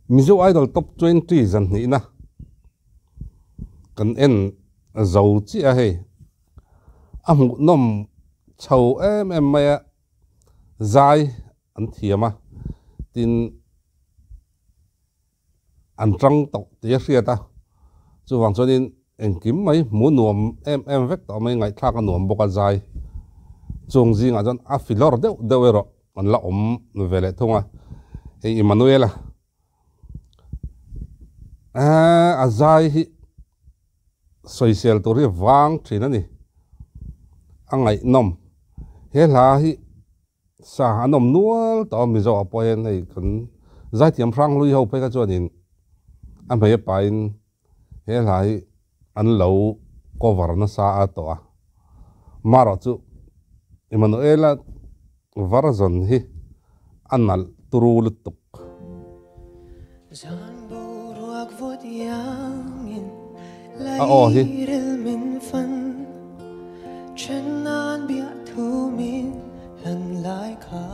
Mizo Idol Top 20 zan ni na kan en zo chi a he amu nom chau em maya zai an thiama tin an trăng tộc tiệt riết ta chu wang chuanin eng kim mai mu nuam em vek to mai ngai thla ka nuam boka zai chung ji nga jon a filor deuh ero an la om vele thunga ei Emmanuela a zai hi social tori wang thina ni angai nom he la hi sa anom nual to mi zo apoen nei kan zai tiam rang lui ho pe ka chuanin an phei pain he lai an lo cover na sa a to a maro chu Emmanuela varazon hi anal turul tuk a o hi lần lại khá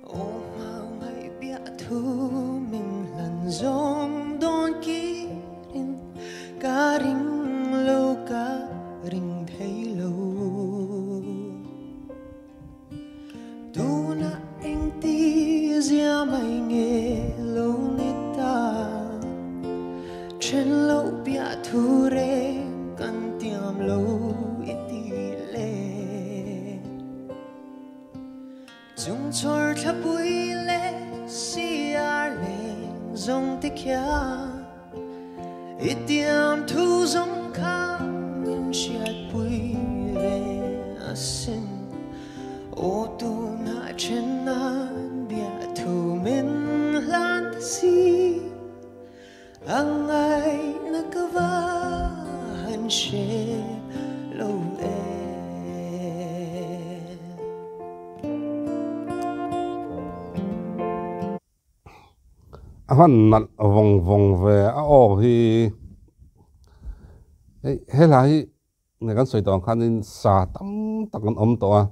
ô mau ngày biết thu mình lần giống đón kỷ niệm cả rình lâu cả rình thấy lâu tu na anh ti zia mày nghe lâu nít ta trên lâu biết thu re cần tiêm lâu chúng tôi thắp bụi lệ xia lên dòng tích kia ít tiêm thu dòng khá mình chiết bụi về xin ô tu na trên nan bia thu mình lan si ang ai na kava han she lâu han nal vong ve a o hi he lai ne kan soi tong khanin sa tam takan om to a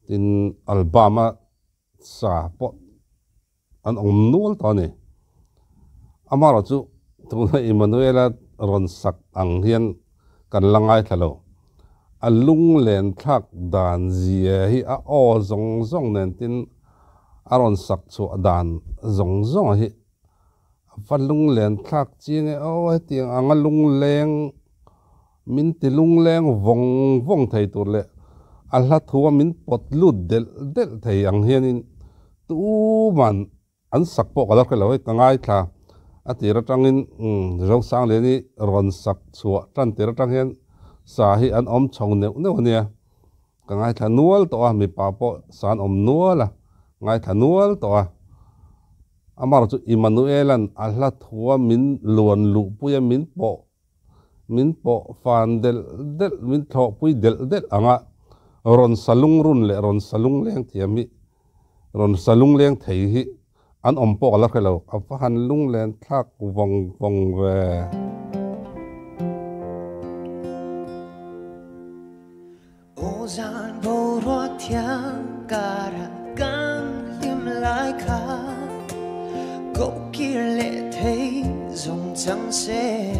tin Alabama sa po an om nual to ni amaro chu tu Emmanuela ron sak ang hian kan langai thalo alung len thak dan zia hi a o zong nen tin aron sak chu dan zong hi falung len thak chiang e o tiang anga lung leng min ti lung leng vong thei tur le alla thuwa min pot lut del thei ang hianin tu man an sak po kalar ke lawai kangai tha atira tangin ro sang le ni ron sak chu tan tira tang hian sa hi an om chong neu nia kangai tha nual to a mi pa po san om nuala ngai thanual to a amar chu Emmanuelan alla thua min luan lu puya min po fan del min tho pui del anga ron salung run le ron salung leng thiami ron salung leng thei hi an om po ala khelo a han lung len thak vong ve ô gian bo ro thiang cara lại khá cậu kia lệ thấy dùng trắng xe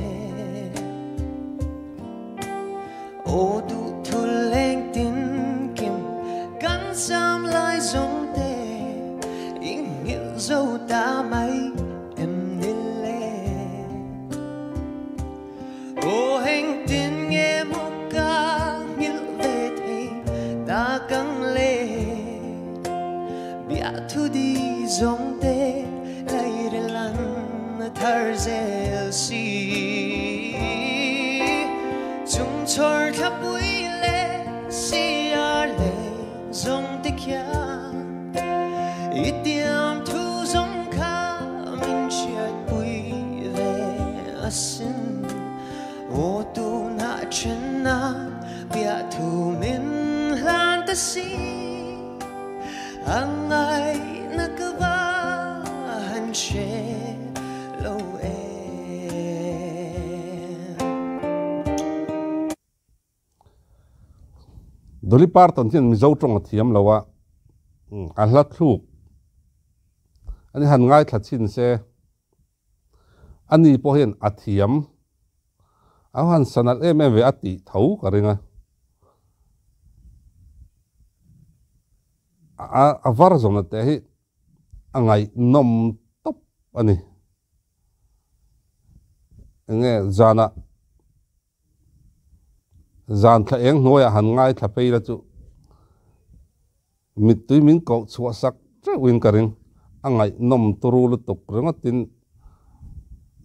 ô đủ thu lên tin kim cắn xăm lại giống tê ý nghĩa dâu ta mấy em nên lệ ô hành tin nghe một ca như về thấy ta căng lệ thu đi giống tê lại để lăn thar zel si chúng tôi thắp bụi lệ si ar lệ giống tê kia ít tiêm thu giống khá mình chiết bụi về xin ô tu na chân na bia thu mình lan ta si ang ai na kava han she lâu Dolly Parton hian mi zo tong a thiam lawa a hla thuk anh hàn ngay thật xin xe anh đi po hiền athiam áo hàn sanat em về ati thấu cả ringa var zong na te hi angai nom top ani nghe zana zan thla eng hnuai han ngai thla pe la chu mit tui min ko chua sak tre win karing angai nom turu lu tuk rengatin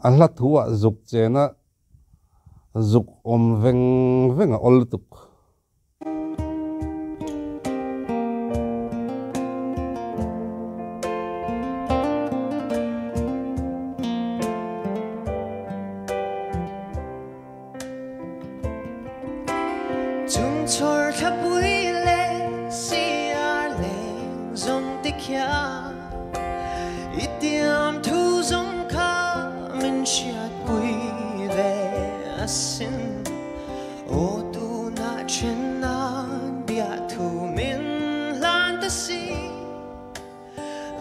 ahla thuwa zuk chena zuk om veng venga ol tuk chúng tôi thắp vui lên xì ar lên dòng tích ya ít tiêm thu dòng khá mình chợt vui về xin ô tu na trên nan bia thu mình lan ta si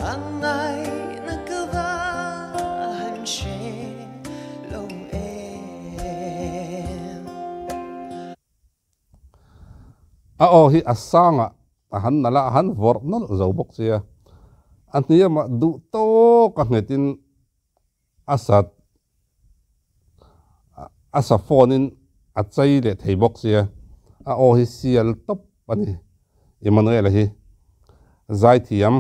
ang ngày na cơ va han che lâu em hi asanga han nala han vor nol zo bok sia ania ma du to ka ngetin asat asa phonin a chai le thei bok sia hi sial top ani Emmanuel hi zai thiam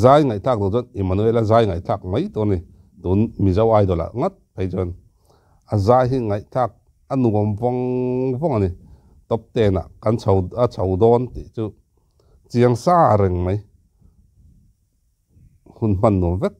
zai ngai tak do jot Emmanuel zai ngai tak mai to ni tun mi zo ai dola ngat phei jon a zai hi ngai tak anuam vong vong ani top ten kan chau don ti chu chiang sa reng mai hun pan no vek